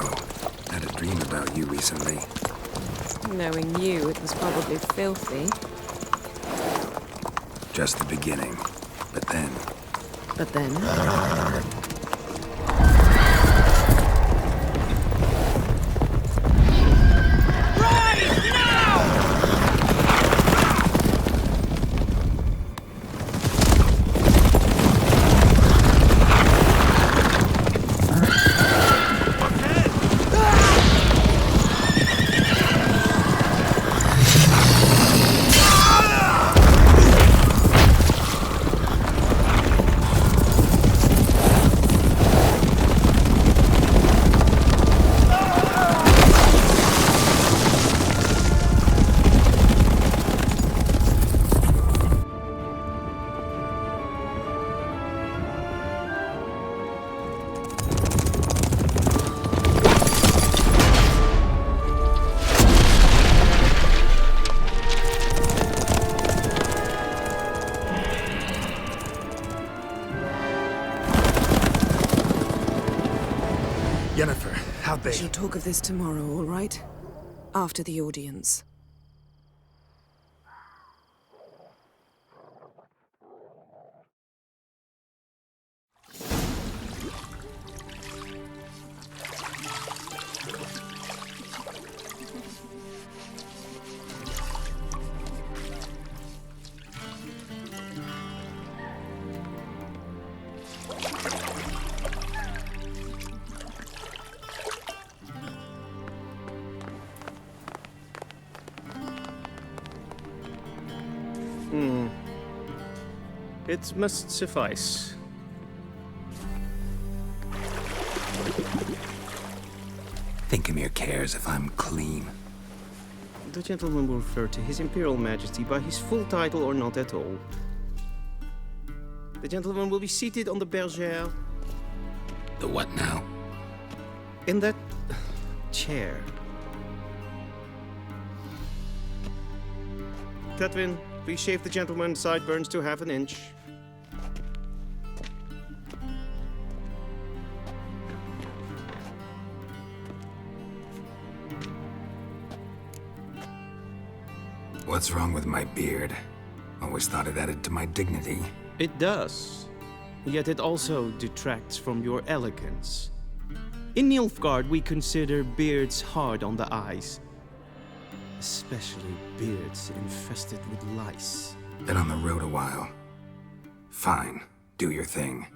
know. Had a dream about you recently. Knowing you, it was probably filthy. Just the beginning. But then... But then... Yennefer, how'd they... We shall talk of this tomorrow, all right? After the audience. It must suffice. Thinkemere cares if I'm clean. The gentleman will refer to His Imperial Majesty by his full title or not at all. The gentleman will be seated on the bergère. The what now? In that... chair. Catwin, please shave the gentleman's sideburns to half an inch. What's wrong with my beard? Always thought it added to my dignity. It does. Yet it also detracts from your elegance. In Nilfgaard, we consider beards hard on the eyes. Especially beards infested with lice. Been on the road a while. Fine. Do your thing.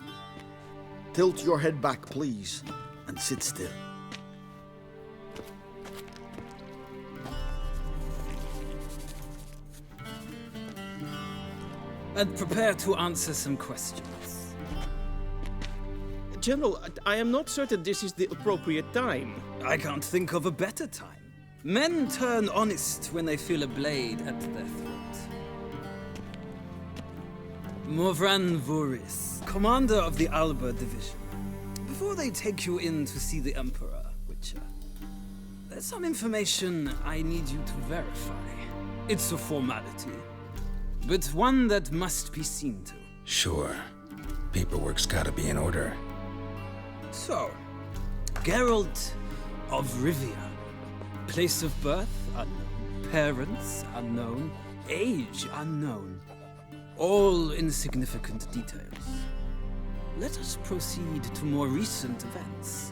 Tilt your head back, please, and sit still. And prepare to answer some questions. General, I am not certain this is the appropriate time. I can't think of a better time. Men turn honest when they feel a blade at their throat. Morvran Vuris, commander of the Alba Division. Before they take you in to see the Emperor, Witcher, there's some information I need you to verify. It's a formality, but one that must be seen to. Sure. Paperwork's gotta be in order. So, Geralt of Rivia. Place of birth unknown. Parents unknown. Age unknown. All insignificant details. Let us proceed to more recent events.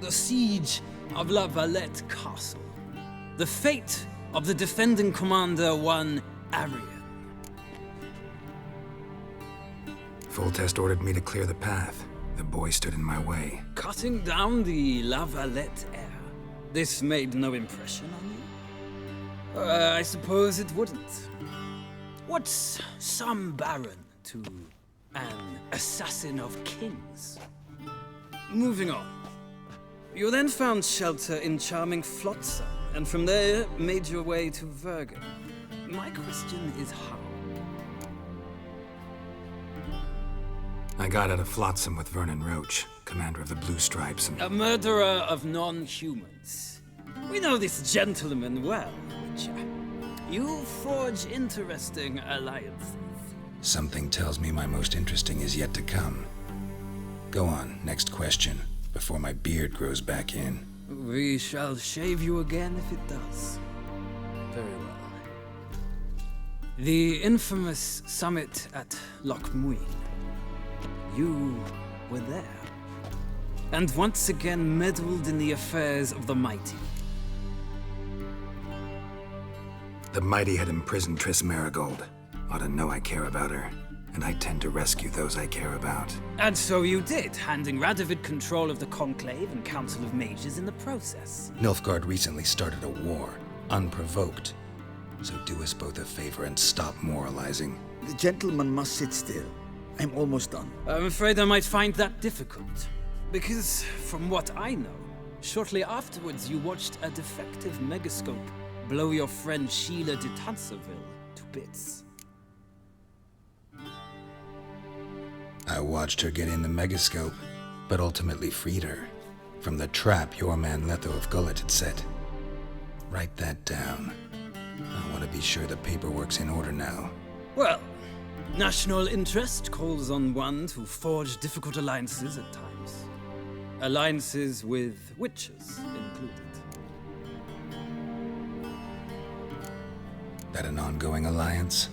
The siege of La Valette Castle. The fate of the defending commander, one Arian. Full Test ordered me to clear the path. The boy stood in my way. Cutting down the La Valette heir. This made no impression on you? I suppose it wouldn't. What's some baron to an assassin of kings? Moving on. You then found shelter in charming Flotsam, and from there made your way to Vergen. My question is how? I got out of Flotsam with Vernon Roach, commander of the Blue Stripes, and... A murderer of non-humans. We know this gentleman well, Witcher. You forge interesting alliances. Something tells me my most interesting is yet to come. Go on, next question, before my beard grows back in. We shall shave you again if it does. Very well. The infamous summit at Loch Muin. You were there. And once again meddled in the affairs of the mighty. The mighty had imprisoned Triss Marigold. Ought to know I care about her, and I tend to rescue those I care about. And so you did, handing Radovid control of the Conclave and Council of Mages in the process. Nilfgaard recently started a war, unprovoked. So do us both a favor and stop moralizing. The gentleman must sit still. I'm almost done. I'm afraid I might find that difficult. Because, from what I know, shortly afterwards you watched a defective megascope blow your friend Sheila de Tanserville to bits. I watched her get in the megascope, but ultimately freed her from the trap your man Letho of Gullet had set. Write that down. I want to be sure the paperwork's in order now. Well, national interest calls on one to forge difficult alliances at times. Alliances with witches included. That an ongoing alliance?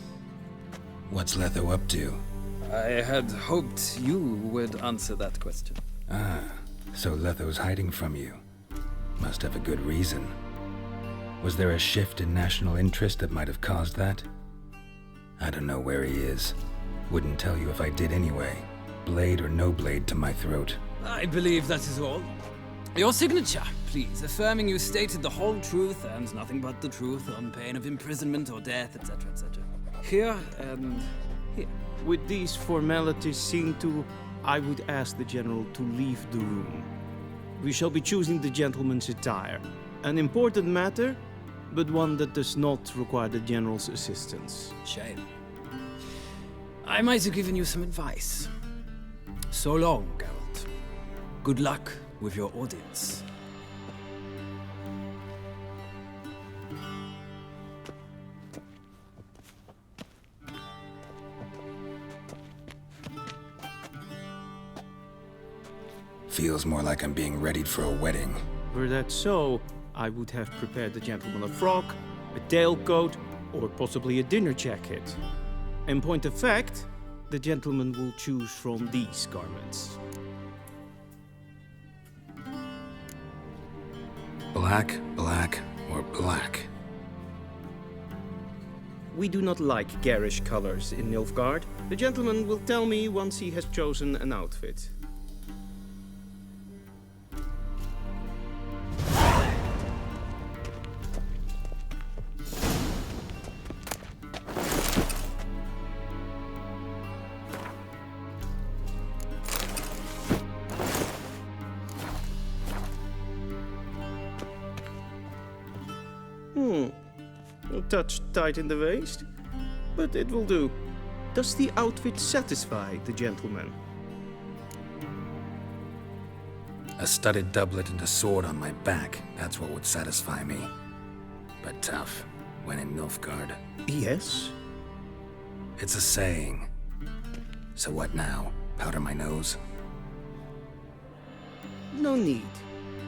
What's Letho up to? I had hoped you would answer that question. Ah, so Letho's hiding from you. Must have a good reason. Was there a shift in national interest that might have caused that? I don't know where he is. Wouldn't tell you if I did anyway. Blade or no blade to my throat. I believe that is all. Your signature, please, affirming you stated the whole truth and nothing but the truth on pain of imprisonment or death, etc., etc. Here and here. With these formalities seen to, I would ask the General to leave the room. We shall be choosing the gentleman's attire. An important matter, but one that does not require the General's assistance. Shame. I might have given you some advice. So long, Geralt. Good luck with your audience. Feels more like I'm being readied for a wedding. Were that so, I would have prepared the gentleman a frock, a tailcoat, or possibly a dinner jacket. In point of fact, the gentleman will choose from these garments. Black, black, or black? We do not like garish colors in Nilfgaard. The gentleman will tell me once he has chosen an outfit. A touch tight in the waist, but it will do. Does the outfit satisfy the gentleman? A studded doublet and a sword on my back, that's what would satisfy me. But tough, when in Nilfgaard. Yes. It's a saying. So what now? Powder my nose? No need.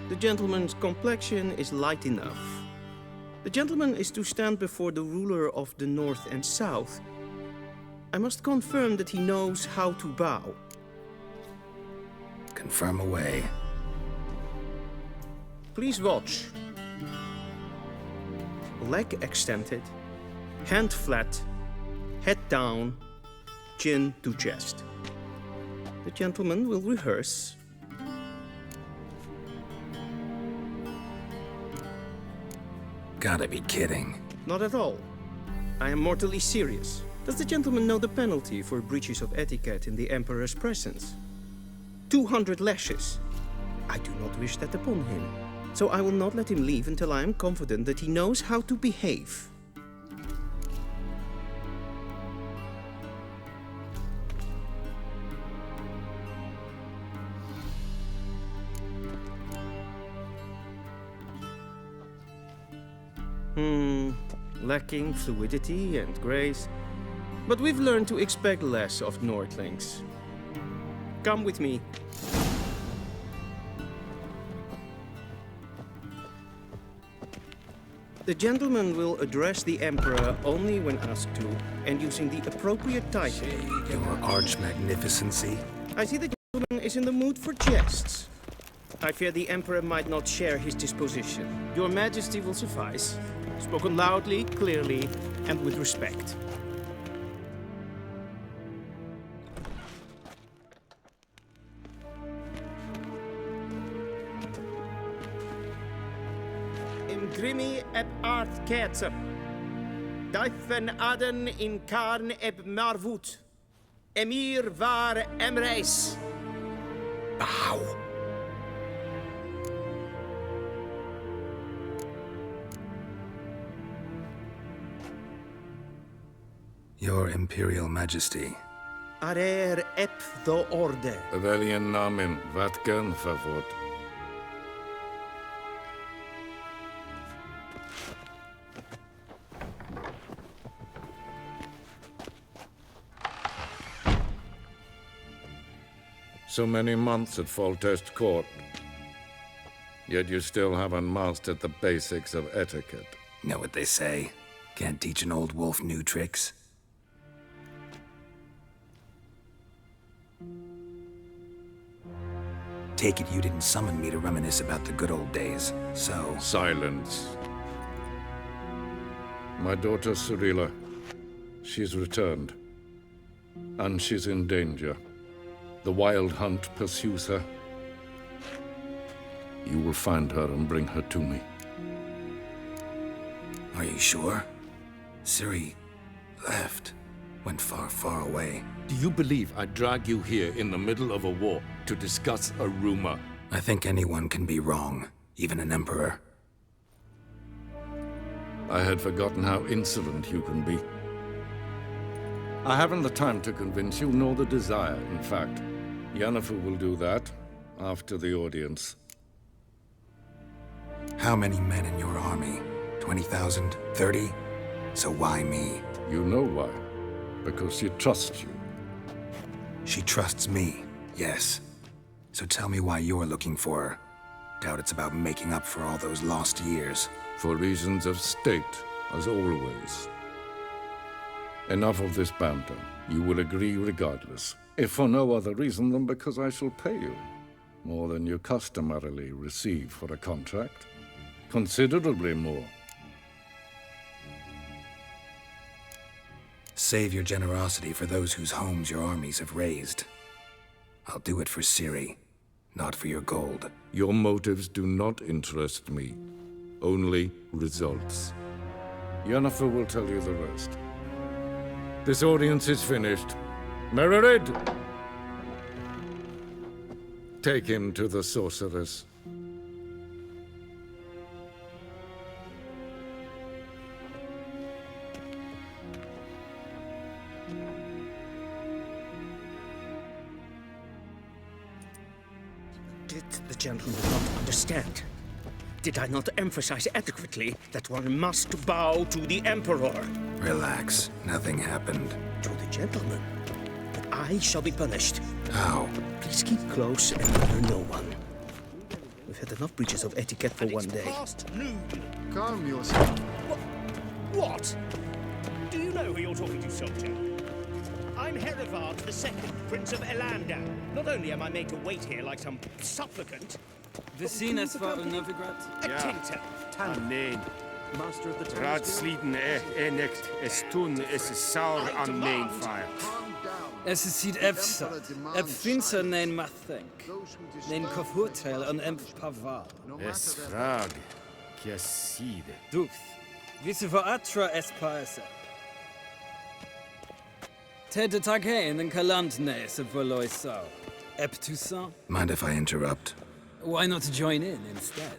The gentleman's complexion is light enough. The gentleman is to stand before the ruler of the North and South. I must confirm that he knows how to bow. Confirm away. Please watch. Leg extended, hand flat, head down, chin to chest. The gentleman will rehearse. Gotta be kidding. Not at all. I am mortally serious. Does the gentleman know the penalty for breaches of etiquette in the Emperor's presence? 200 lashes. I do not wish that upon him. So I will not let him leave until I am confident that he knows how to behave. Lacking fluidity and grace. But we've learned to expect less of Nordlings. Come with me. The gentleman will address the Emperor only when asked to, and using the appropriate title. Your Arch-Magnificency? I see the gentleman is in the mood for jests. I fear the Emperor might not share his disposition. Your Majesty will suffice. Spoken loudly, clearly, and with respect. Imgrimi eb art ketzer. Daifen aden in karn eb marvut. Emir var emreis. Bow! Your Imperial Majesty. Arer Ep2 orde. Weljen namen, wat kan favor? So many months at Foltest Court. Yet you still haven't mastered the basics of etiquette. Know what they say? Can't teach an old wolf new tricks. Take it you didn't summon me to reminisce about the good old days, so... Silence. My daughter Cyrilla, she's returned. And she's in danger. The Wild Hunt pursues her. You will find her and bring her to me. Are you sure? Ciri left. Went far, far away. Do you believe I drag you here in the middle of a war to discuss a rumor? I think anyone can be wrong, even an emperor. I had forgotten how insolent you can be. I haven't the time to convince you, nor the desire, in fact. Yennefer will do that after the audience. How many men in your army? 20,000? 30? So why me? You know why. Because she trusts you. She trusts me, yes. So tell me why you're looking for her. Doubt it's about making up for all those lost years. For reasons of state, as always. Enough of this banter. You will agree regardless. If for no other reason than because I shall pay you. More than you customarily receive for a contract. Considerably more. Save your generosity for those whose homes your armies have razed. I'll do it for Ciri, not for your gold. Your motives do not interest me. Only results. Yennefer will tell you the rest. This audience is finished. Mererid! Take him to the sorceress. Did the gentleman not understand? Did I not emphasize adequately that one must bow to the Emperor? Relax. Nothing happened. To the gentleman. But I shall be punished. How? Please keep close and murder no one. We've had enough breaches of etiquette for one day. Past noon. Calm yourself. What? Do you know who you're talking to, soldier? I'm Herivard II, Prince of Elander. Not only am I made to wait here like some supplicant, Vicines var Novigrad? a tinter. Neen. Master of the Raadsleden echt estun is saur aan mijn fire. Es sied efsa. Ep finser nein mathenk. Nein kofurtel an emp paval. Es frag. Kiaside. Duth. Visse var atra es paesep. Tede taghein en kalandnes of Voloisau. Ep2. Mind if I interrupt? Why not join in instead?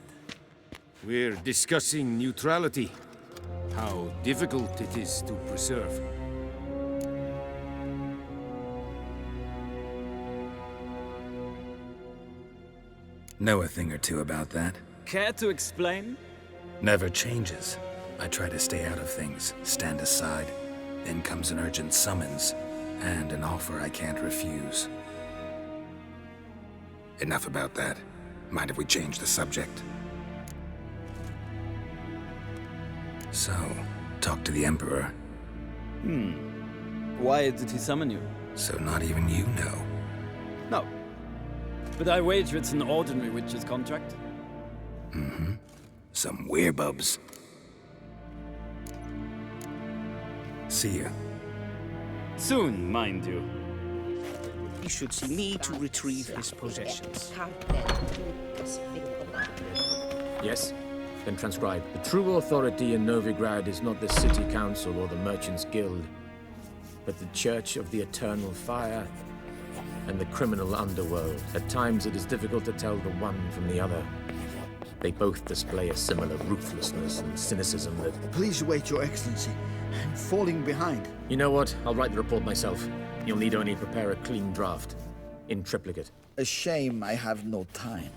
We're discussing neutrality. How difficult it is to preserve. Know a thing or two about that? Care to explain? Never changes. I try to stay out of things, stand aside. Then comes an urgent summons, and an offer I can't refuse. Enough about that. Mind if we change the subject? So, talk to the Emperor. Why did he summon you? So not even you know. No. But I wager it's an ordinary witch's contract. Some werebubs. See ya. Soon, mind you. He should see me to retrieve his possessions. Yes? Then transcribe. The true authority in Novigrad is not the city council or the merchants' guild, but the Church of the Eternal Fire and the criminal underworld. At times it is difficult to tell the one from the other. They both display a similar ruthlessness and cynicism that... Please wait, Your Excellency. I'm falling behind. You know what? I'll write the report myself. You'll need only prepare a clean draft. In triplicate. A shame I have no time.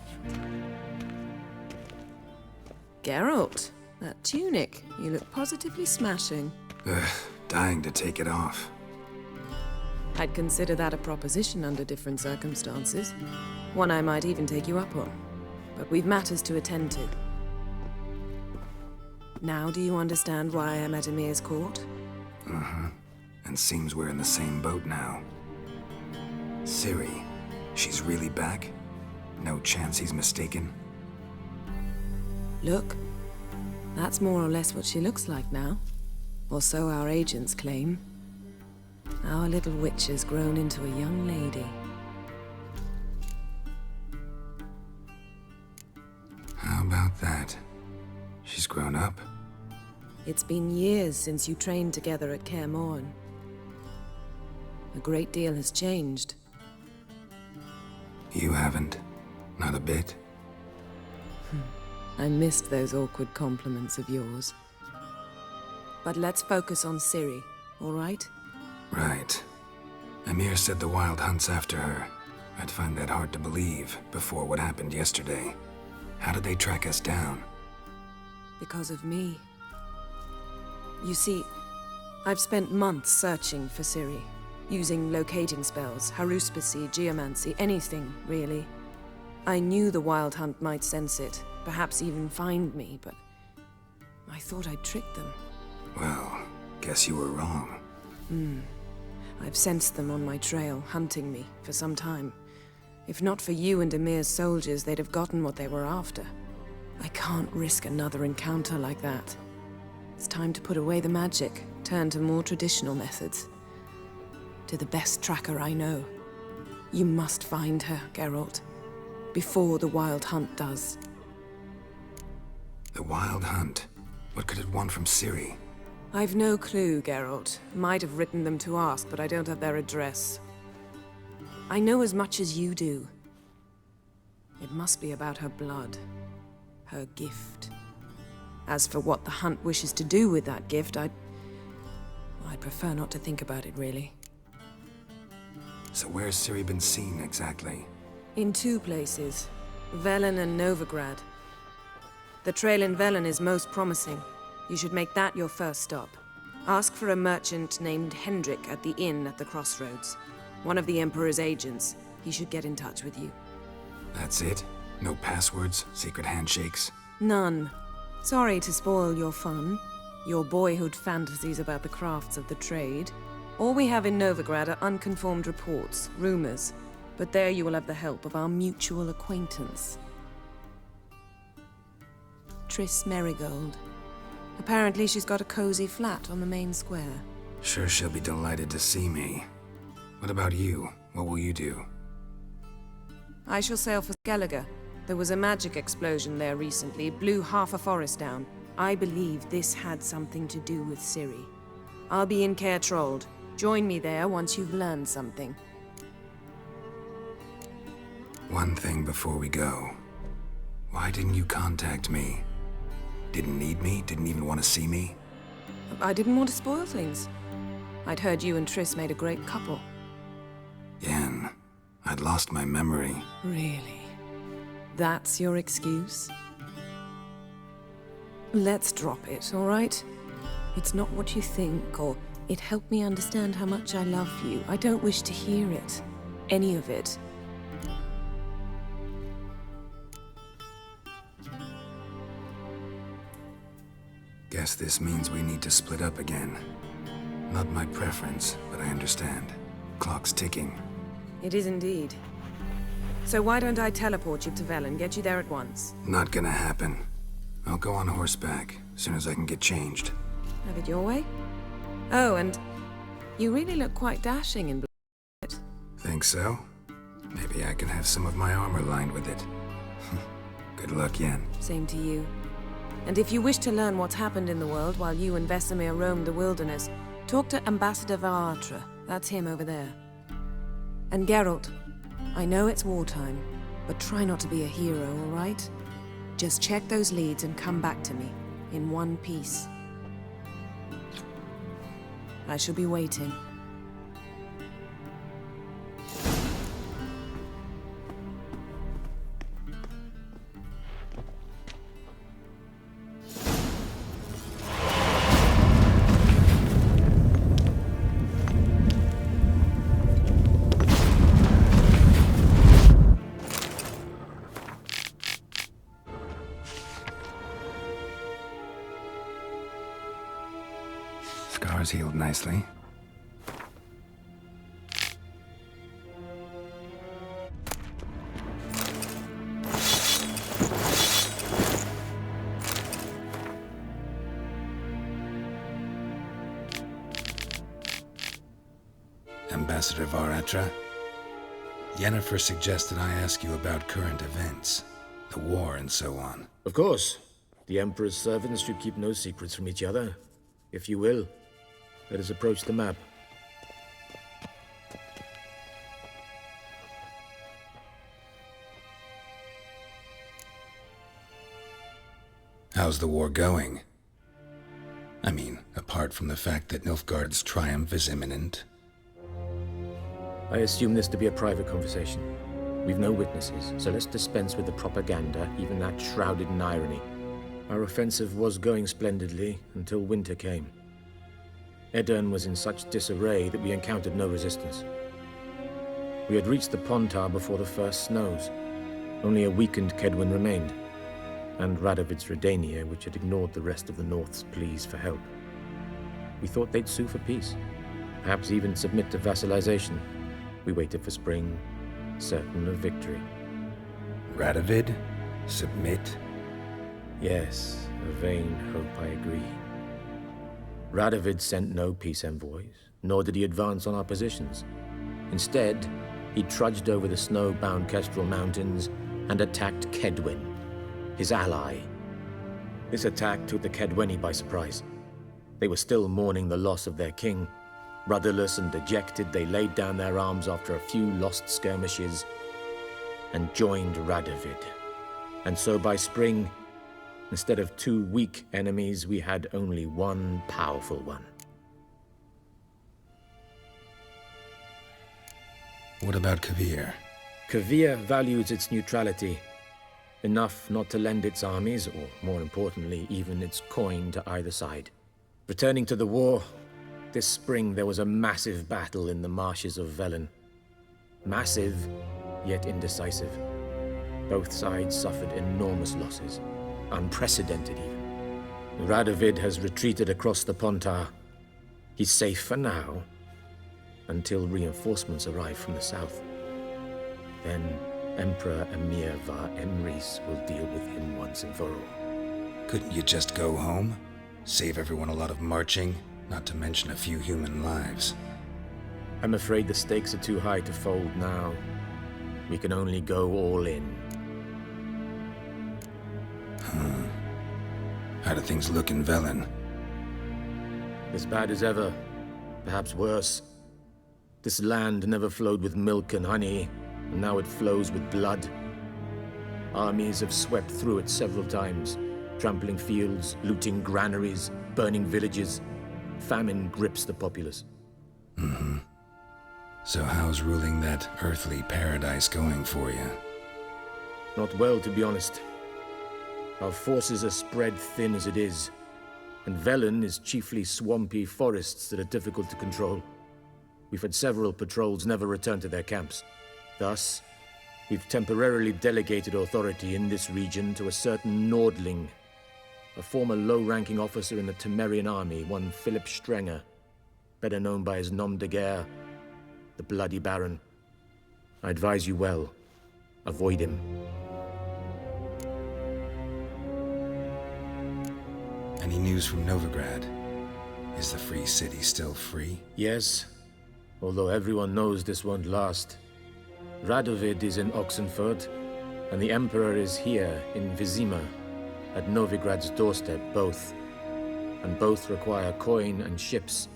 Geralt, that tunic. You look positively smashing. Dying to take it off. I'd consider that a proposition under different circumstances. One I might even take you up on. But we've matters to attend to. Now do you understand why I'm at Emir's court? And seems we're in the same boat now. Ciri, she's really back? No chance he's mistaken? Look, that's more or less what she looks like now. Or so our agents claim. Our little witch has grown into a young lady. How about that? She's grown up? It's been years since you trained together at Kaer Morhen. A great deal has changed. You haven't. Not a bit. I missed those awkward compliments of yours. But let's focus on Ciri, all right? Right. Emir said the Wild Hunt's after her. I'd find that hard to believe before what happened yesterday. How did they track us down? Because of me. You see, I've spent months searching for Ciri, using locating spells, haruspicy, geomancy, anything, really. I knew the Wild Hunt might sense it, perhaps even find me, but I thought I'd tricked them. Well, guess you were wrong. I've sensed them on my trail, hunting me, for some time. If not for you and Emir's soldiers, they'd have gotten what they were after. I can't risk another encounter like that. It's time to put away the magic, turn to more traditional methods. To the best tracker I know. You must find her, Geralt. Before the Wild Hunt does. The Wild Hunt? What could it want from Ciri? I've no clue, Geralt. Might have written them to ask, but I don't have their address. I know as much as you do. It must be about her blood. Her gift. As for what the Hunt wishes to do with that gift, I'd prefer not to think about it, really. So where's Ciri been seen, exactly? In two places. Velen and Novigrad. The trail in Velen is most promising. You should make that your first stop. Ask for a merchant named Hendrik at the inn at the crossroads. One of the Emperor's agents. He should get in touch with you. That's it? No passwords, secret handshakes? None. Sorry to spoil your fun. Your boyhood fantasies about the crafts of the trade. All we have in Novigrad are unconformed reports, rumors. But there you will have the help of our mutual acquaintance. Triss Merigold. Apparently she's got a cozy flat on the main square. Sure she'll be delighted to see me. What about you? What will you do? I shall sail for Skellige. There was a magic explosion there recently, blew half a forest down. I believe this had something to do with Ciri. I'll be in Caer Trold. Join me there once you've learned something. One thing before we go. Why didn't you contact me? Didn't need me? Didn't even want to see me? I didn't want to spoil things. I'd heard you and Triss made a great couple. Yen, I'd lost my memory. Really? That's your excuse? Let's drop it, all right? It's not what you think, or it helped me understand how much I love you. I don't wish to hear it. Any of it. Guess this means we need to split up again. Not my preference, but I understand. Clock's ticking. It is indeed. So why don't I teleport you to Velen, get you there at once? Not gonna happen. I'll go on horseback, as soon as I can get changed. Have it your way? Oh, and you really look quite dashing in blue. Think so? Maybe I can have some of my armor lined with it. Good luck, Yen. Same to you. And if you wish to learn what's happened in the world while you and Vesemir roamed the wilderness, talk to Ambassador Varatra. That's him over there. And Geralt, I know it's wartime, but try not to be a hero, all right? Just check those leads and come back to me, in one piece. I shall be waiting. Scars healed nicely. Ambassador Varatra, Yennefer suggested I ask you about current events, the war and so on. Of course. The Emperor's servants should keep no secrets from each other. If you will, let us approach the map. How's the war going? I mean, apart from the fact that Nilfgaard's triumph is imminent. I assume this to be a private conversation. We've no witnesses, so let's dispense with the propaganda, even that shrouded in irony. Our offensive was going splendidly until winter came. Edirn was in such disarray that we encountered no resistance. We had reached the Pontar before the first snows. Only a weakened Kedwin remained, and Radovid's Redania, which had ignored the rest of the North's pleas for help. We thought they'd sue for peace, perhaps even submit to vassalization. We waited for spring, certain of victory. Radovid? Submit? Yes, a vain hope, I agree. Radovid sent no peace envoys, nor did he advance on our positions. Instead, he trudged over the snow-bound Kestrel Mountains and attacked Kedwin, his ally. This attack took the Kedweni by surprise. They were still mourning the loss of their king. Rudderless and dejected, they laid down their arms after a few lost skirmishes and joined Radovid. And so by spring, instead of two weak enemies, we had only one powerful one. What about Kavir? Kavir values its neutrality, enough not to lend its armies, or more importantly, even its coin to either side. Returning to the war, this spring there was a massive battle in the marshes of Velen. Massive, yet indecisive. Both sides suffered enormous losses, unprecedented even. Radovid has retreated across the Pontar. He's safe for now, until reinforcements arrive from the south. Then Emperor Emir var Emrys will deal with him once and for all. Couldn't you just go home? Save everyone a lot of marching, not to mention a few human lives. I'm afraid the stakes are too high to fold now. We can only go all in. How do things look in Velen? As bad as ever, perhaps worse. This land never flowed with milk and honey, and now it flows with blood. Armies have swept through it several times, trampling fields, looting granaries, burning villages. Famine grips the populace. So how's ruling that earthly paradise going for you? Not well, to be honest. Our forces are spread thin as it is, and Velen is chiefly swampy forests that are difficult to control. We've had several patrols never return to their camps. Thus, we've temporarily delegated authority in this region to a certain Nordling. a former low-ranking officer in the Temerian army, one Philip Strenger, better known by his nom de guerre, the Bloody Baron. I advise you well. Avoid him. Any news from Novigrad? Is the free city still free? Yes, although everyone knows this won't last. Radovid is in Oxenfurt, and the Emperor is here in Vizima, at Novigrad's doorstep, both. And both require coin and ships,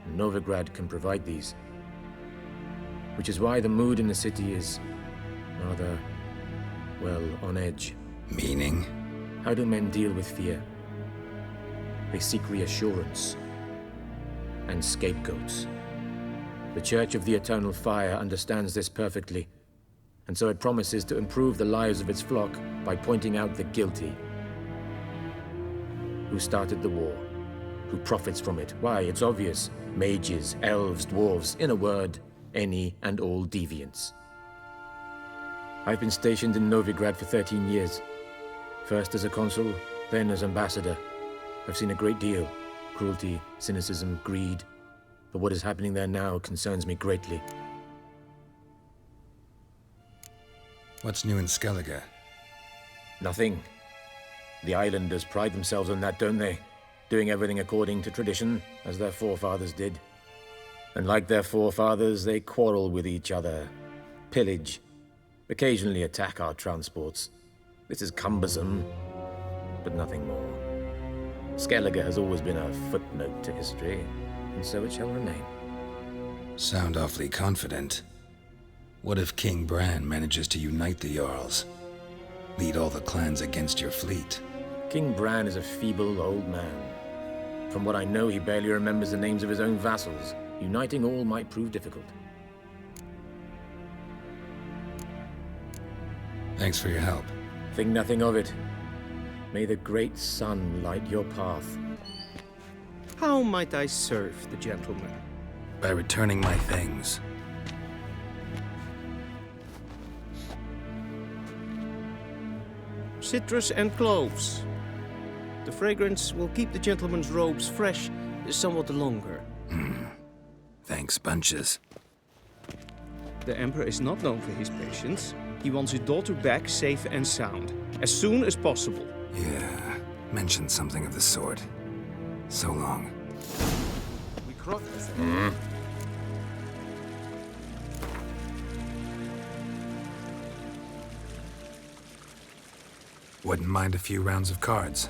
and Novigrad can provide these. Which is why the mood in the city is rather, well, on edge. Meaning? How do men deal with fear? They seek reassurance and scapegoats. The Church of the Eternal Fire understands this perfectly, and so it promises to improve the lives of its flock by pointing out the guilty. Who started the war? Who profits from it? Why, it's obvious. Mages, elves, dwarves, in a word, any and all deviants. I've been stationed in Novigrad for 13 years. First as a consul, then as ambassador. I've seen a great deal. Cruelty, cynicism, greed. But what is happening there now concerns me greatly. What's new in Skellige? Nothing. The islanders pride themselves on that, don't they? Doing everything according to tradition, as their forefathers did. And like their forefathers, they quarrel with each other, pillage, occasionally attack our transports. This is cumbersome, but nothing more. Skellige has always been a footnote to history, and so it shall remain. Sound awfully confident. What if King Bran manages to unite the Jarls? Lead all the clans against your fleet? King Bran is a feeble old man. From what I know, he barely remembers the names of his own vassals. Uniting all might prove difficult. Thanks for your help. Think nothing of it. May the great sun light your path. How might I serve the gentleman? By returning my things. Citrus and cloves. The fragrance will keep the gentleman's robes fresh somewhat longer. Thanks, bunches. The Emperor is not known for his patience. He wants his daughter back safe and sound, as soon as possible. Yeah, mentioned something of the sort. So long. Wouldn't mind a few rounds of cards.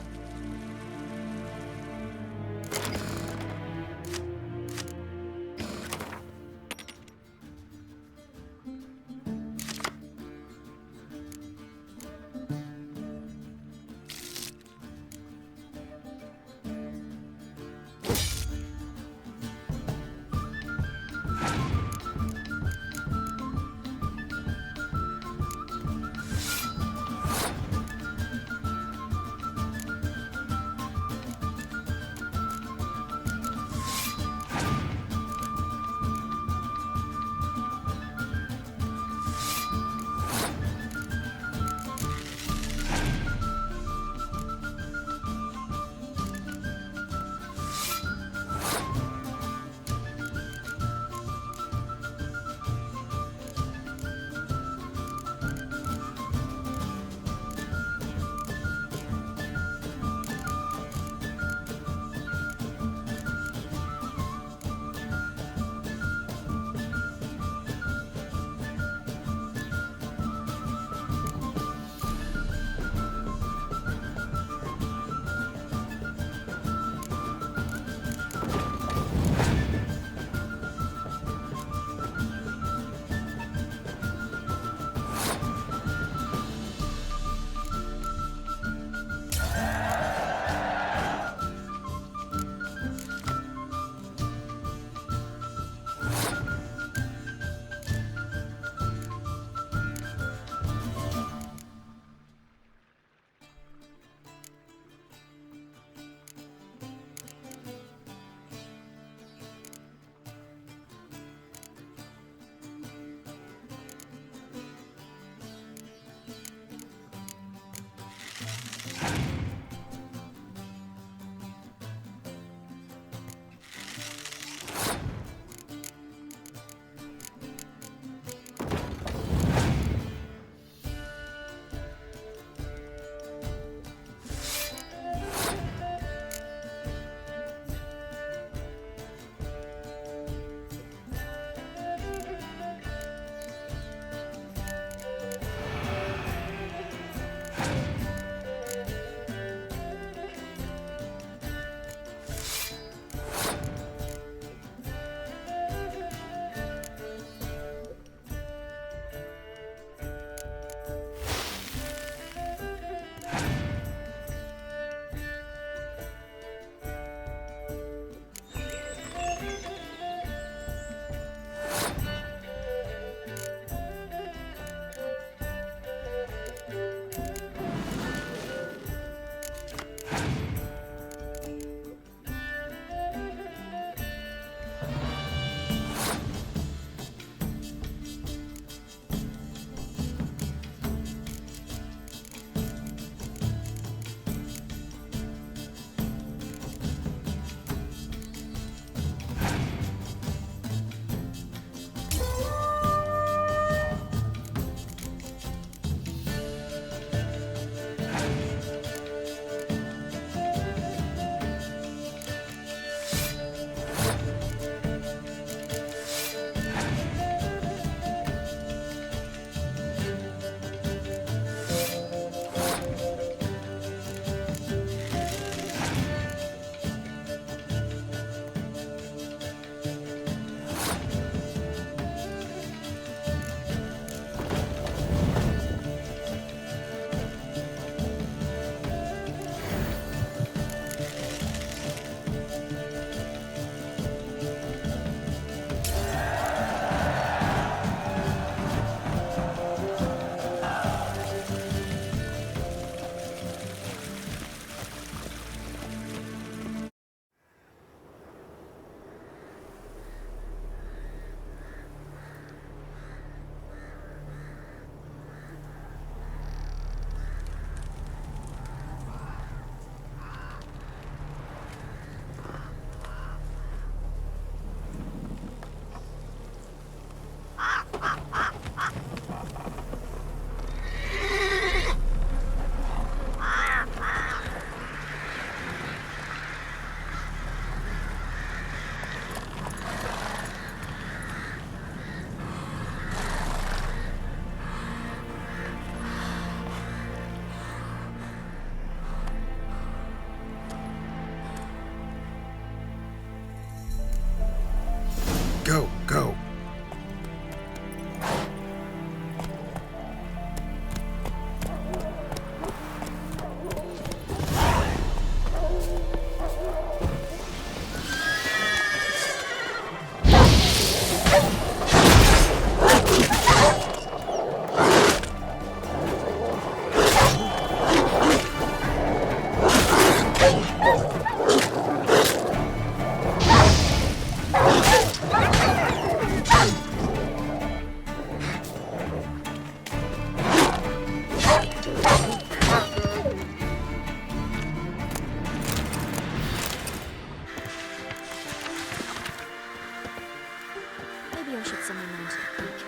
Maybe I should send them down to the creek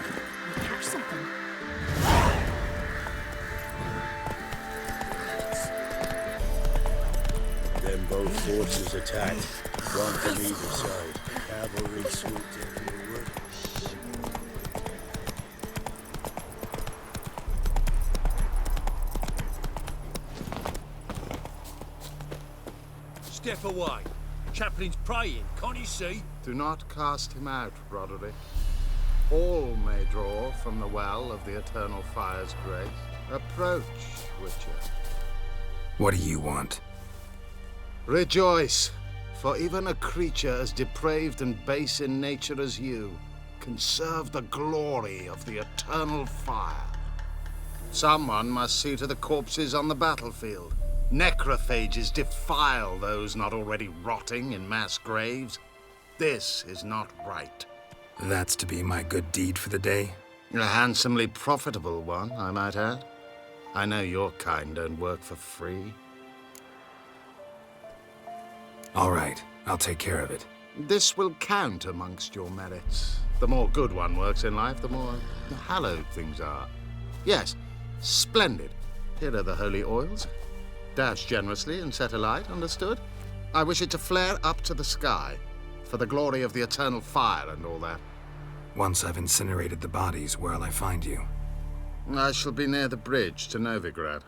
and catch something. Then both forces attacked, one from either side. Cavalry swooped into the wood. Step away. Chaplain's praying, can't you see? Do not cast him out, Roderick. All may draw from the well of the Eternal Fire's grace. Approach, Witcher. What do you want? Rejoice, for even a creature as depraved and base in nature as you can serve the glory of the Eternal Fire. Someone must see to the corpses on the battlefield. Necrophages defile those not already rotting in mass graves. This is not right. That's to be my good deed for the day? A handsomely profitable one, I might add. I know your kind don't work for free. All right, I'll take care of it. This will count amongst your merits. The more good one works in life, the more hallowed things are. Yes, splendid. Here are the holy oils. Dash generously and set alight, understood? I wish it to flare up to the sky, for the glory of the Eternal Fire and all that. Once I've incinerated the bodies, where'll I find you? I shall be near the bridge to Novigrad.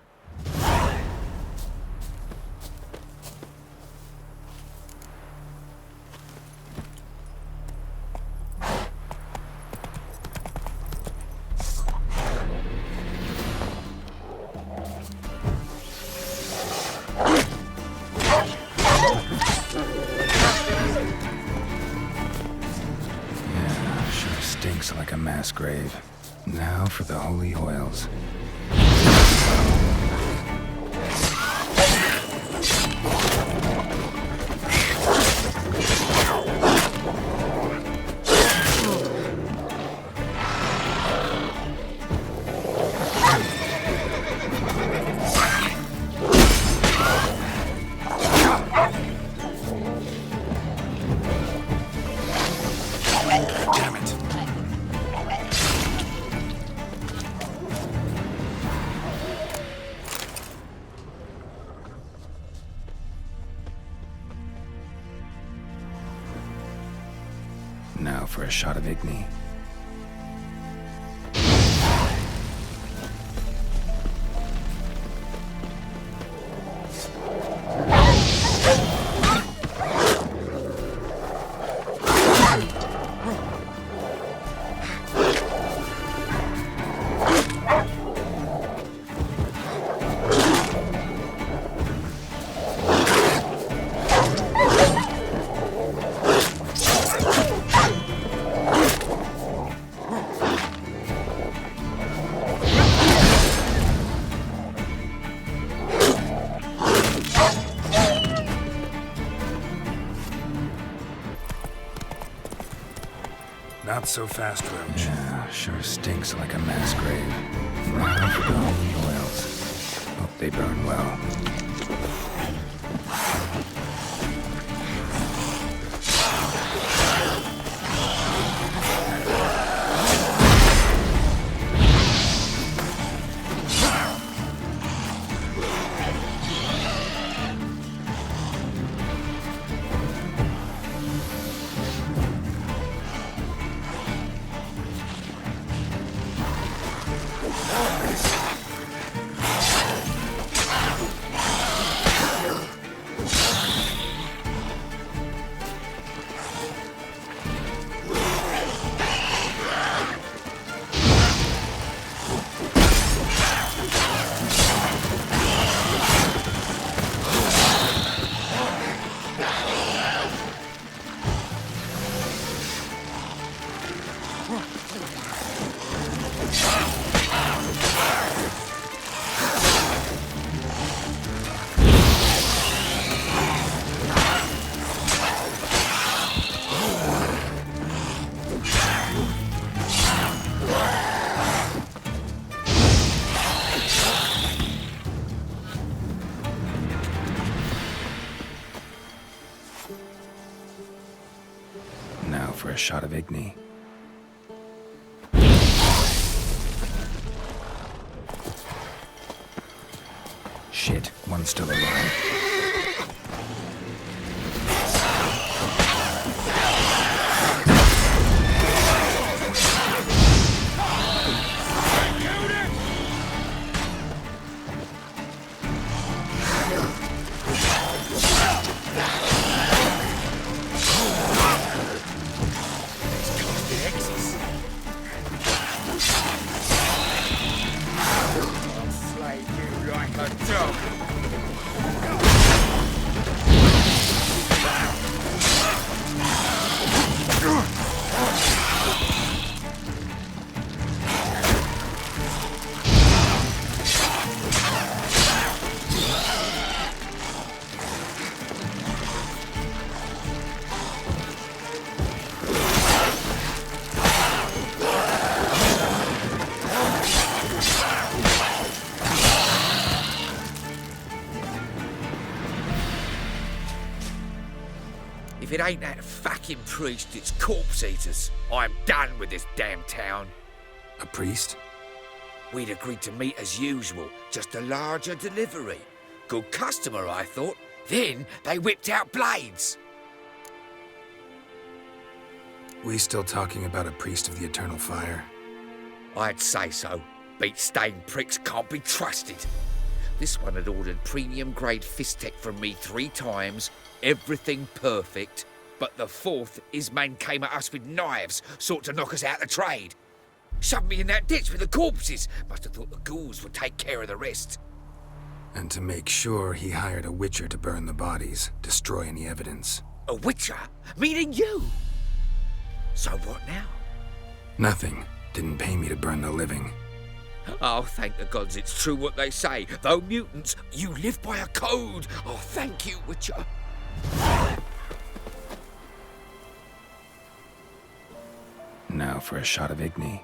Stinks like a mass grave. Now for the holy oils. Damn it. Now for a shot of Igni. Not so fast, Roach. Yeah, sure stinks like a mass grave. Now for the holy oils. Hope they burn well. for a shot of Igni. Shit, one's still alive. If it ain't that fucking priest, it's corpse eaters. I'm done with this damn town. A priest? We'd agreed to meet as usual, just a larger delivery. Good customer, I thought. Then they whipped out blades. We still talking about a priest of the Eternal Fire? I'd say so. Beat-stained pricks can't be trusted. This one had ordered premium-grade fistek from me 3 times, everything perfect, but the 4th, his men came at us with knives, sought to knock us out of trade. Shoved me in that ditch with the corpses. Must have thought the ghouls would take care of the rest. And to make sure, he hired a witcher to burn the bodies, destroy any evidence. A witcher? Meaning you? So what now? Nothing. Didn't pay me to burn the living. Oh, thank the gods it's true what they say. Though mutants, you live by a code. Oh, thank you, Witcher. Now for a shot of Igni.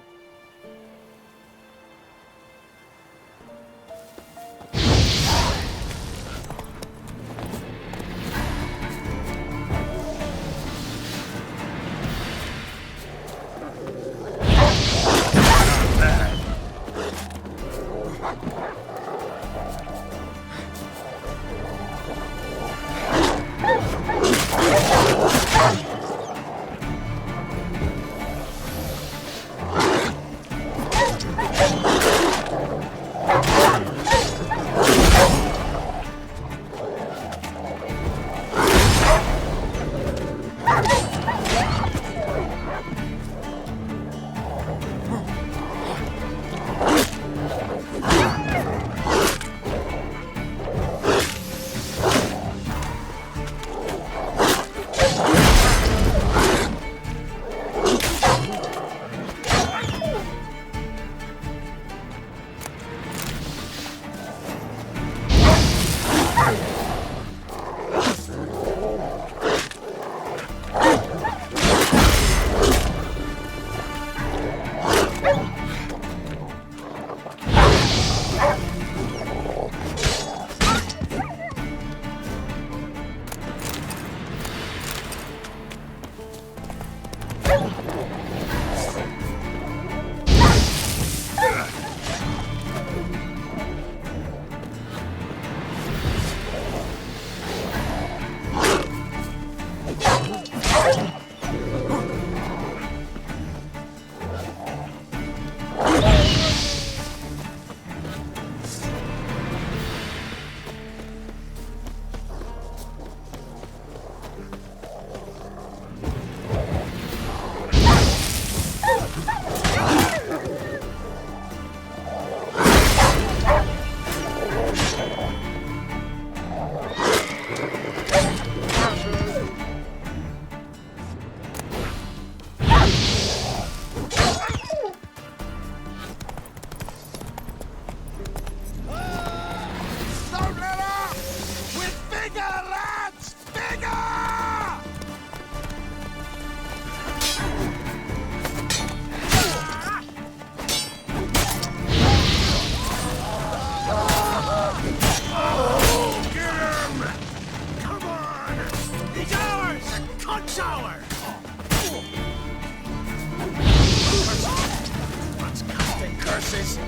That's casting curses.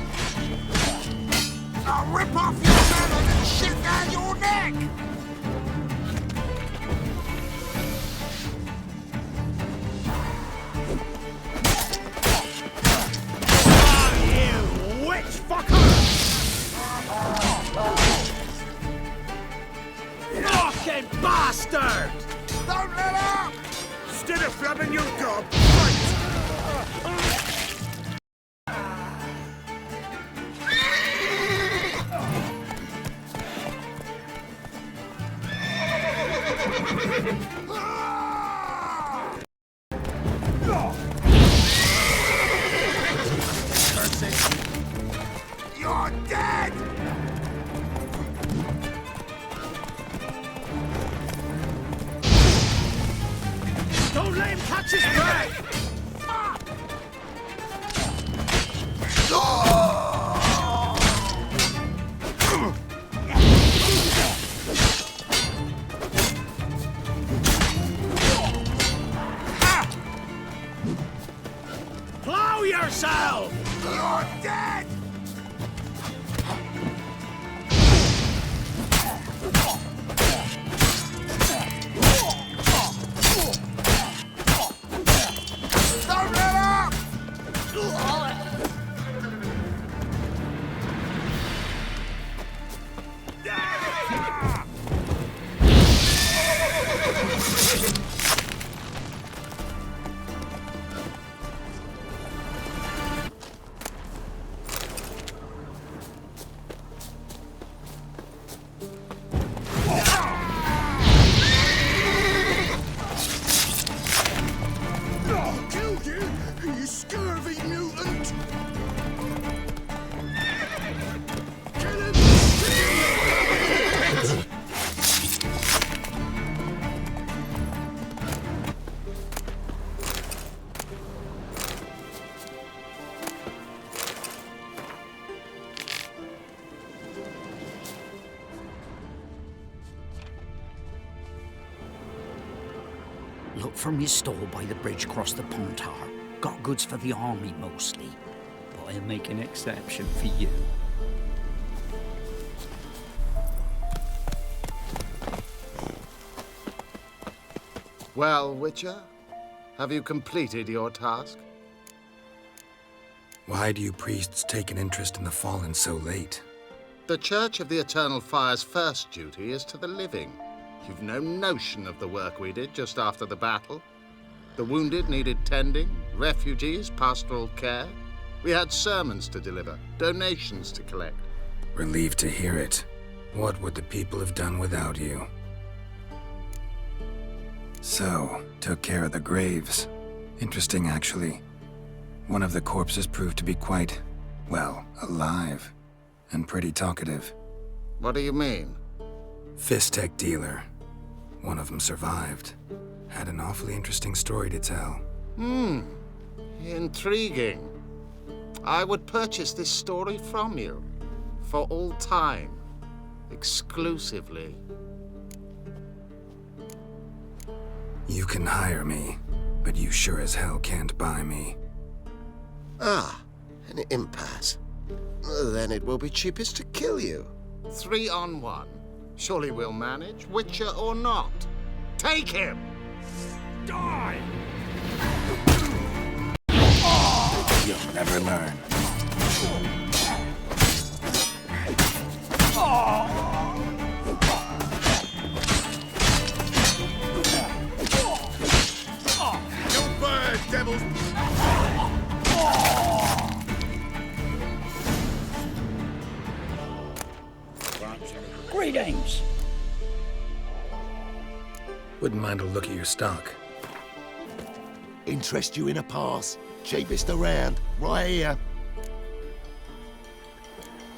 I'll rip off your melon and shit down your neck! You witch fucker! Fucking bastard! Don't let up! Instead of flabbing your gob, fight! You're dead! Don't let him catch his prey! Plow yourself! You're dead! Don't let up! Killed you, you scurvy mutant! Kill him! Look from your stall by the bridge across the Pontar. Got goods for the army mostly, but I'll make an exception for you. Well, Witcher, have you completed your task? Why do you priests take an interest in the fallen so late? The Church of the Eternal Fire's first duty is to the living. You've no notion of the work we did just after the battle. The wounded needed tending, refugees, pastoral care. We had sermons to deliver, donations to collect. Relieved to hear it. What would the people have done without you? So, took care of the graves. Interesting, actually. One of the corpses proved to be quite, well, alive. And pretty talkative. What do you mean? Fistech dealer. One of them survived. Had an awfully interesting story to tell. Intriguing. I would purchase this story from you. For all time. Exclusively. You can hire me, but you sure as hell can't buy me. Ah, an impasse. Then it will be cheapest to kill you. 3 on 1. Surely we'll manage, Witcher or not. Take him! Die! You'll never learn. No bird, devils! Greetings! Wouldn't mind a look at your stock. Interest you in a pass? Cheapest around, right here.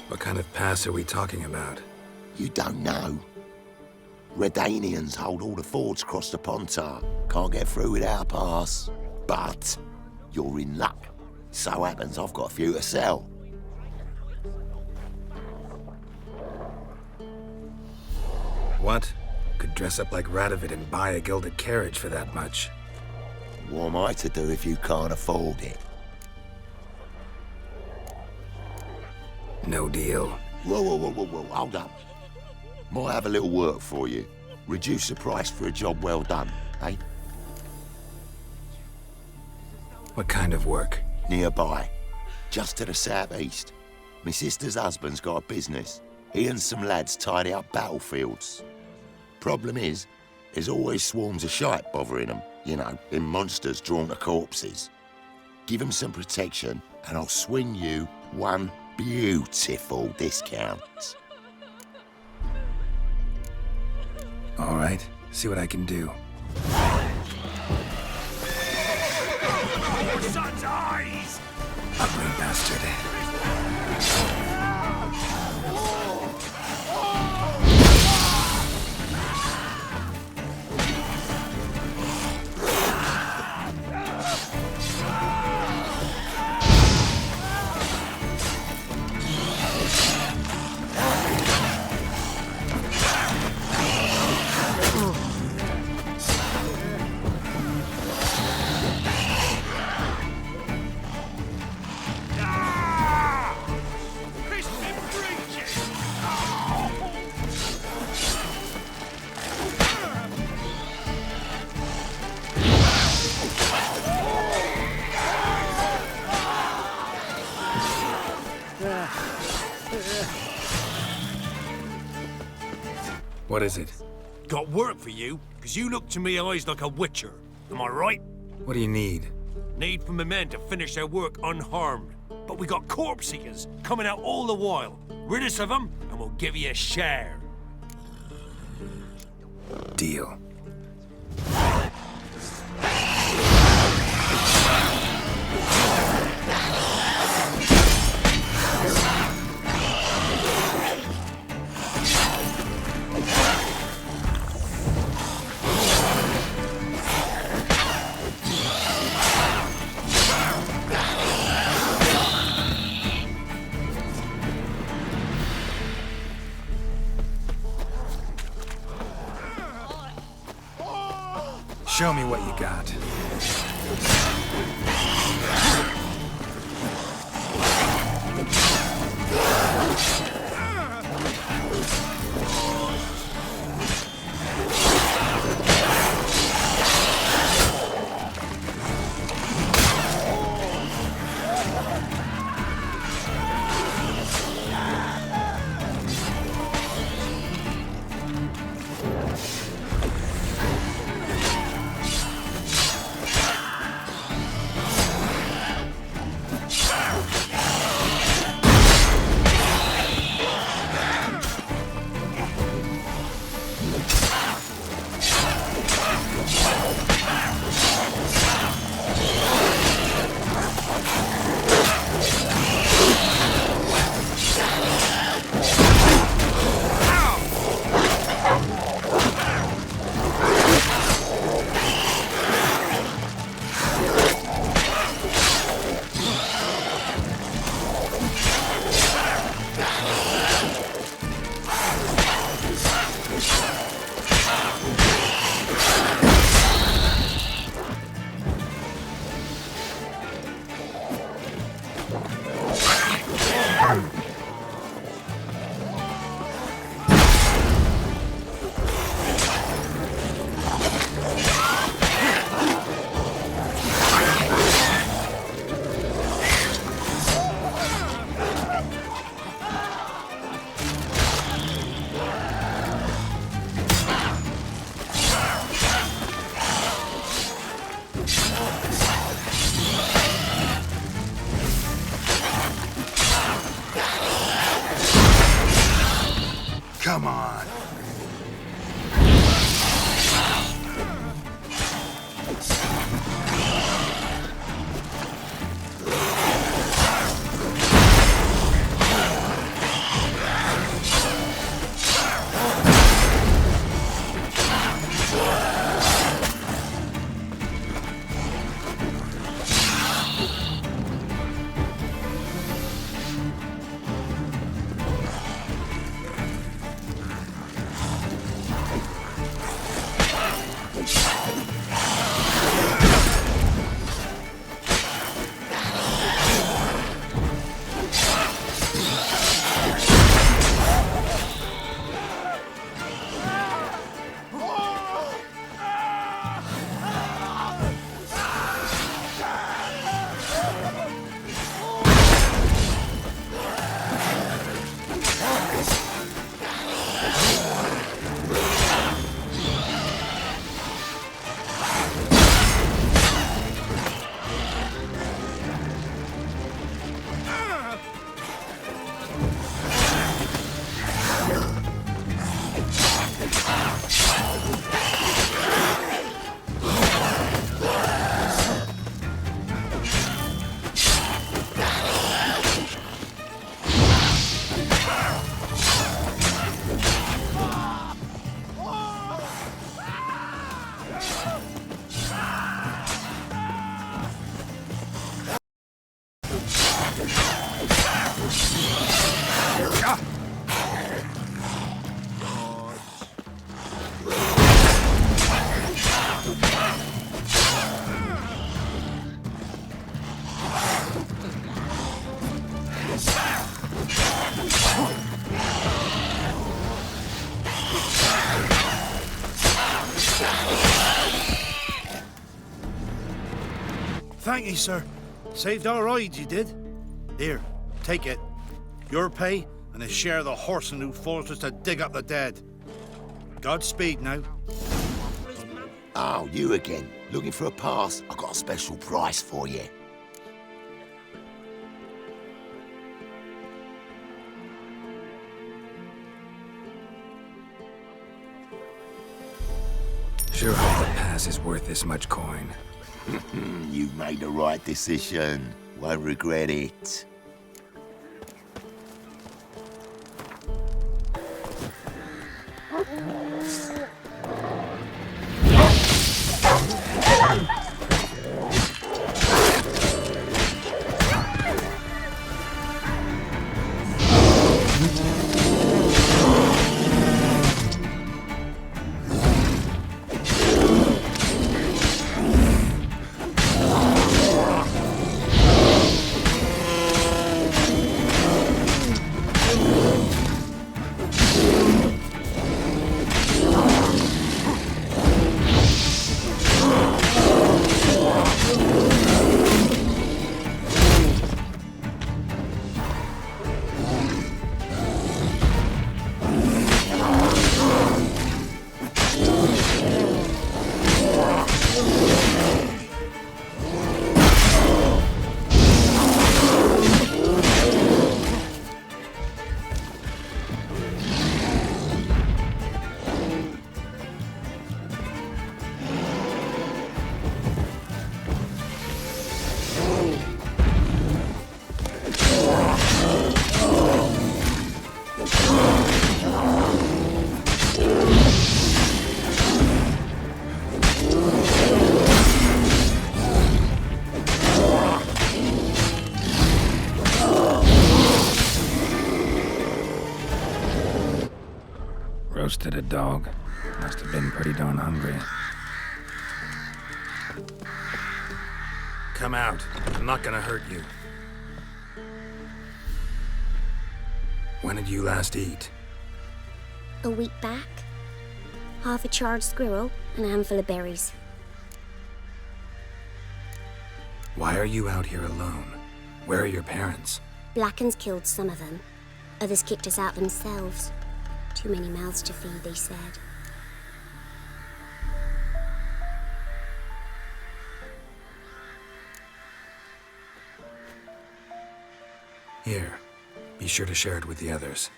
What kind of pass are we talking about? You don't know. Redanians hold all the fords across the Pontar. Can't get through without a pass. But you're in luck. So happens I've got a few to sell. What? Could dress up like Radovid and buy a gilded carriage for that much. What am I to do if you can't afford it? No deal. Whoa, hold up. Might have a little work for you. Reduce the price for a job well done, eh? What kind of work? Nearby. Just to the southeast. My sister's husband's got a business. He and some lads tidy up battlefields. Problem is, there's always swarms of shite bothering them. You know, them monsters drawn to corpses. Give them some protection, and I'll swing you one beautiful discount. All right, see what I can do. Your son's eyes! Ugly bastard. What is it? Got work for you, because you look to me eyes like a witcher. Am I right? What do you need? Need for my men to finish their work unharmed. But we got corpse eaters coming out all the while. Rid us of them, and we'll give you a share. Deal. Show me what you got. thank you, sir. Saved our hides, you did. Here, take it. Your pay and a share of the horse and who forced us to dig up the dead. Godspeed now. Oh, you again. Looking for a pass? I got a special price for you. Sure hope the pass is worth this much coin. You've made the right decision. Won't regret it. Roasted a dog. Must have been pretty darn hungry. Come out. I'm not gonna hurt you. When did you last eat? A week back. Half a charred squirrel and a handful of berries. Why are you out here alone? Where are your parents? Blackens killed some of them. Others kicked us out themselves. Too many mouths to feed, they said. Here. Be sure to share it with the others.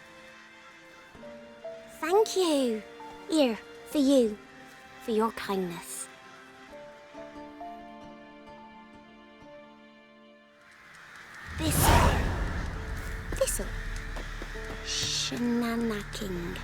Thank you. Here, for you. For your kindness. This'll. Shenanacking.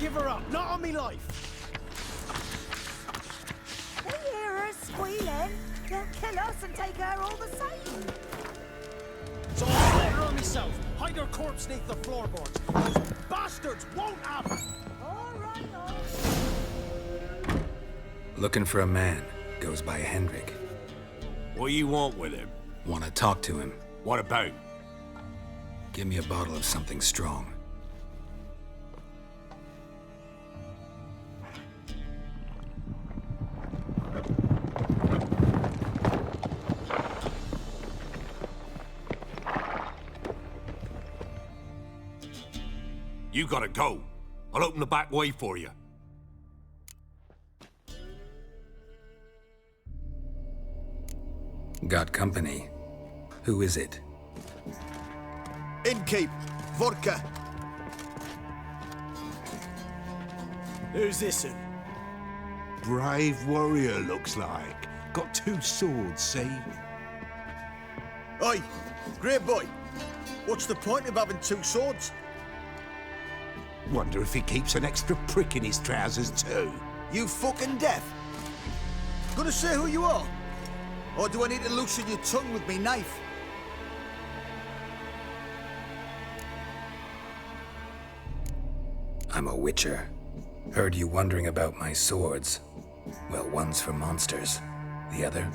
give her up. Not on me life. We hear her squealing. They'll kill us and take her all the same. So I'll slaughter her myself. Hide her corpse neath the floorboards. Those bastards won't happen. All right, all right. Looking for a man. Goes by Hendrik. What do you want with him? Want to talk to him. What about? Give me a bottle of something strong. You gotta go. I'll open the back way for you. Got company. Who is it? Innkeep, vodka. Who's this one? Brave warrior, looks like. Got 2 swords, see? Oi, great boy. What's the point of having 2 swords? Wonder if he keeps an extra prick in his trousers too. You fucking deaf? Gonna say who you are? Or do I need to loosen your tongue with me knife? I'm a witcher. Heard you wondering about my swords. Well, one's for monsters, the other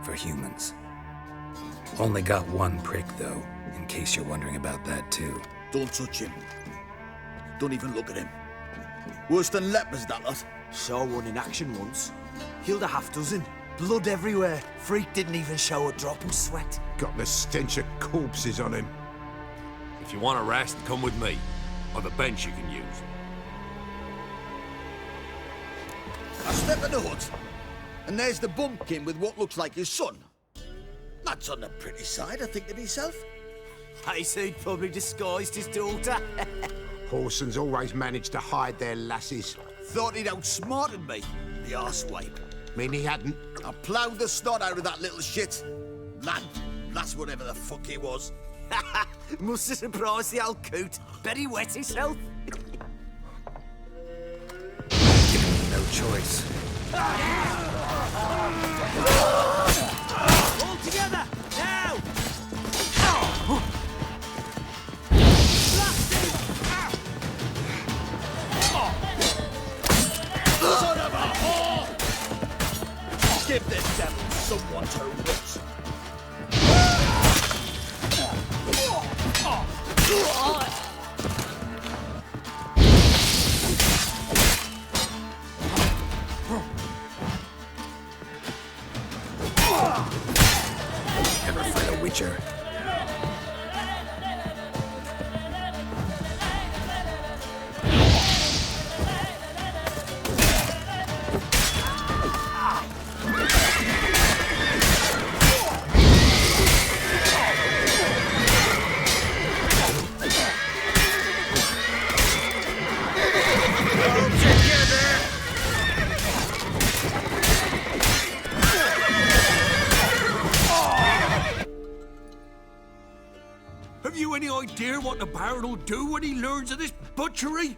for humans. Only got 1 prick, though, in case you're wondering about that, too. Don't touch him. Don't even look at him. Worse than lepers, that lot. Saw one in action once. Killed a half-dozen. Blood everywhere. Freak didn't even show a drop of sweat. Got the stench of corpses on him. If you want a rest, come with me. On the bench you can use. I step in the hut, and there's the bumpkin with what looks like his son. That's on the pretty side, I think to myself. I say he'd probably disguised his daughter. Horsons always manage to hide their lasses. Thought he'd outsmarted me, the arsewipe. Mean he hadn't? I ploughed the snot out of that little shit. Lad, that's whatever the fuck he was. Must have surprised the old coot. Bet he wet himself. No choice. All together, now! Son of a whore! Give this devil someone to roast. Ever fight a witcher? Have you any idea what the Baron will do when he learns of this butchery?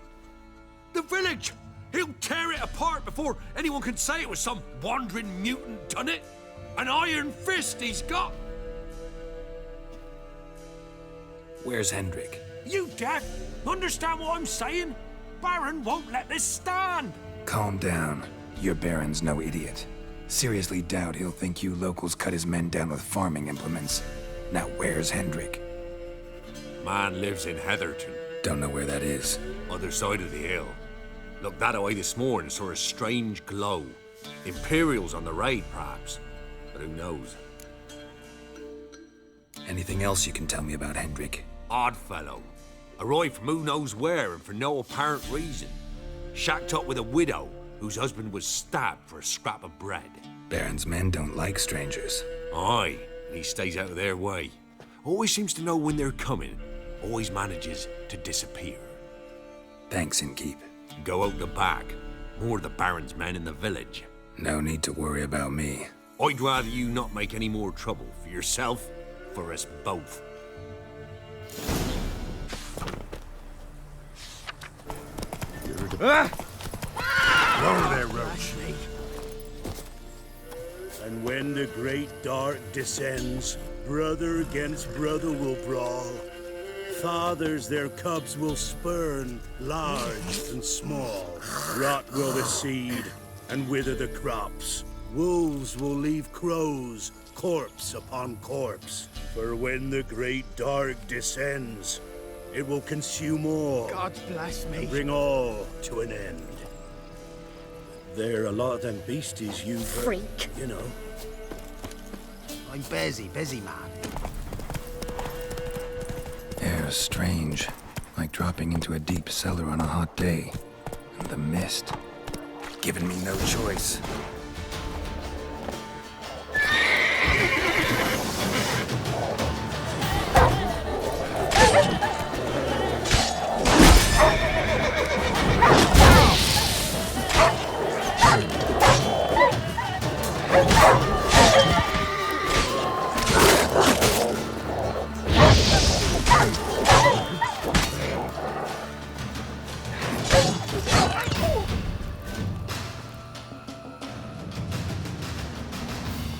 The village! He'll tear it apart before anyone can say it was some wandering mutant done it. An iron fist he's got! Where's Hendrik? You deaf? Understand what I'm saying? Baron won't let this stand! Calm down. Your Baron's no idiot. Seriously doubt he'll think you locals cut his men down with farming implements. Now where's Hendrik? Man lives in Heatherton. Don't know where that is. Other side of the hill. Looked that away this morning, saw a strange glow. Imperial's on the raid, perhaps. But who knows? Anything else you can tell me about Hendrik? Odd fellow. Arrived from who knows where and for no apparent reason. Shacked up with a widow whose husband was stabbed for a scrap of bread. Baron's men don't like strangers. Aye, and he stays out of their way. Always seems to know when they're coming. Always manages to disappear. Thanks, Innkeep. Go out the back. More of the Baron's men in the village. No need to worry about me. I'd rather you not make any more trouble for yourself, for us both. Heard Whoa there, Roach. And when the great dark descends, brother against brother will brawl. Fathers their cubs will spurn, large and small. Rot will the seed, and wither the crops. Wolves will leave crows, corpse upon corpse. For when the great dark descends, it will consume all. God bless me. And bring all to an end. There are a lot of them beasties you've... Freak. You know. I'm busy man. Air's strange, like dropping into a deep cellar on a hot day. And the mist, giving me no choice.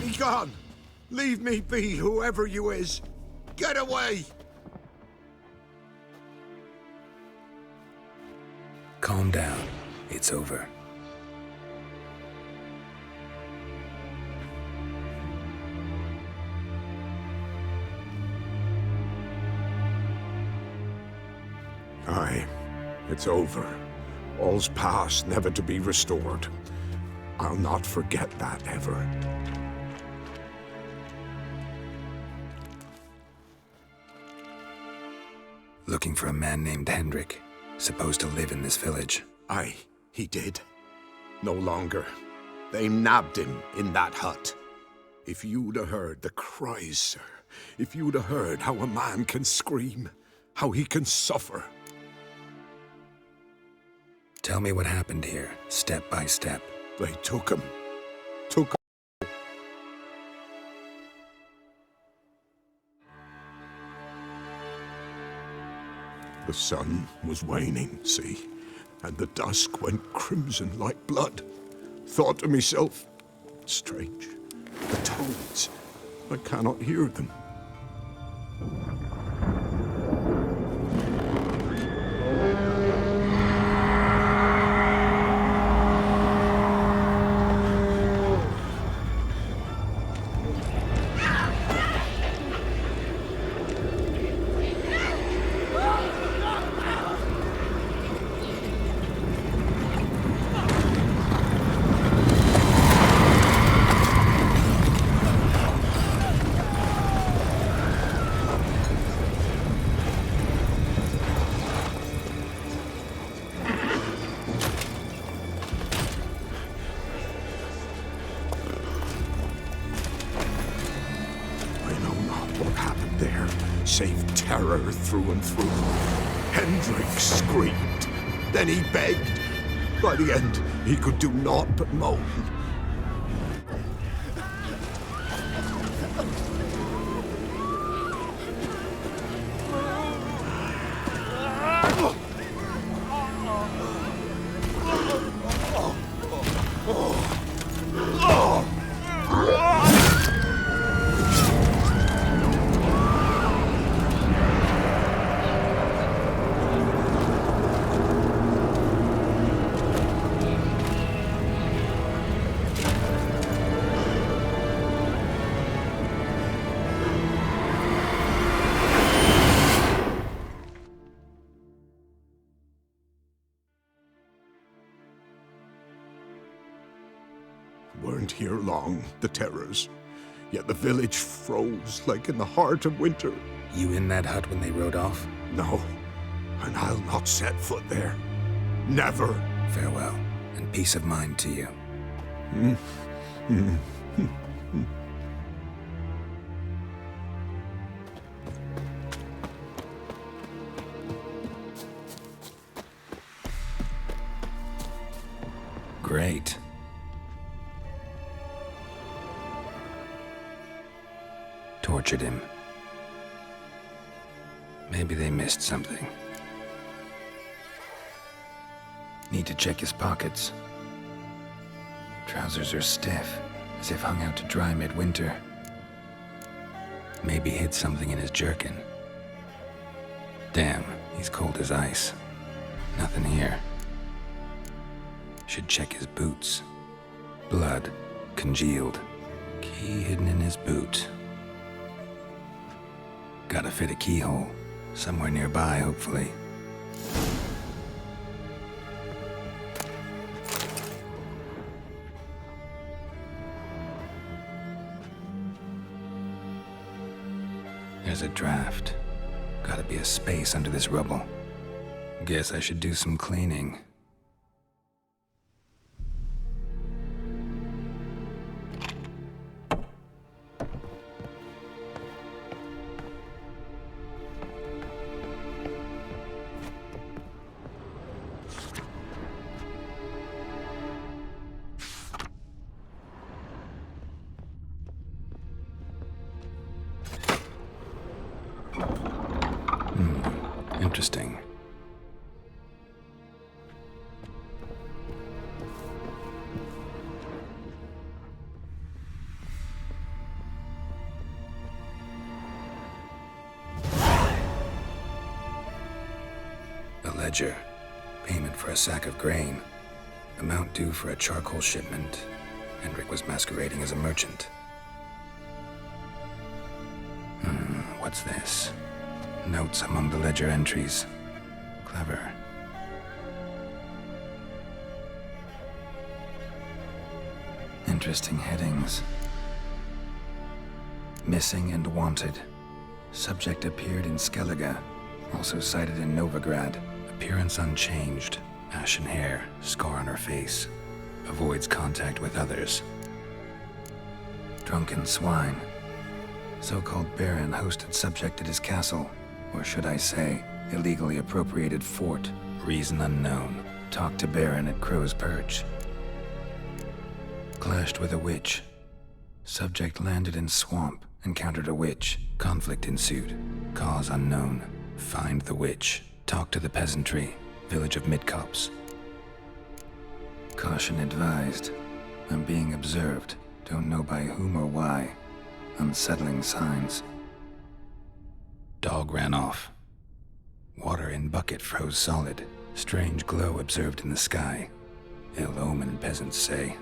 Be gone! Leave me be, whoever you is! Get away! Calm down. It's over. Aye, it's over. All's past, never to be restored. I'll not forget that ever. Looking for a man named Hendrik, supposed to live in this village. Aye, he did. No longer. They nabbed him in that hut. If you'd have heard the cries, sir, if you'd have heard how a man can scream, how he can suffer. Tell me what happened here, step by step. They took him. Took him. The sun was waning, see, and the dusk went crimson like blood. Thought to myself, strange, the toads, I cannot hear them. Save terror through and through. Hendrik screamed. Then he begged. By the end, he could do naught but moan. Weren't here long, the terrors. Yet the village froze like in the heart of winter. You in that hut when they rode off? No, and I'll not set foot there. Never. Farewell, and peace of mind to you. Great. Tortured him. Maybe they missed something. Need Need to check his pockets. Trousers are stiff, as if hung out to dry midwinter. Maybe hid something in his jerkin. Damn, he's cold as ice. Nothing here. Should check his boots. Blood, congealed. Key hidden in his boot. Gotta fit a keyhole. Somewhere nearby, hopefully. There's a draft. Gotta be a space under this rubble. Guess I should do some cleaning. Interesting. A ledger. Payment for a sack of grain. Amount due for a charcoal shipment. Hendrik was masquerading as a merchant. What's this? Notes among the ledger entries. Clever. Interesting headings. Missing and wanted. Subject appeared in Skellige. Also cited in Novigrad. Appearance unchanged. Ashen hair. Scar on her face. Avoids contact with others. Drunken swine. So-called Baron hosted subject at his castle. Or should I say, illegally appropriated fort. Reason unknown. Talked to Baron at Crow's Perch. Clashed with a witch. Subject landed in swamp. Encountered a witch. Conflict ensued. Cause unknown. Find the witch. Talk to the peasantry. Village of Midcopse. Caution advised. I'm being observed. Don't know by whom or why. Unsettling signs. Dog ran off. Water in bucket froze solid. Strange glow observed in the sky. Ill omen, peasants say.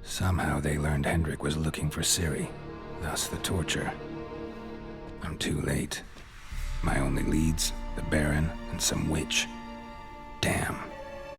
Somehow they learned Hendrik was looking for Ciri. Thus the torture. I'm too late. My only leads, the Baron and some witch. Damn.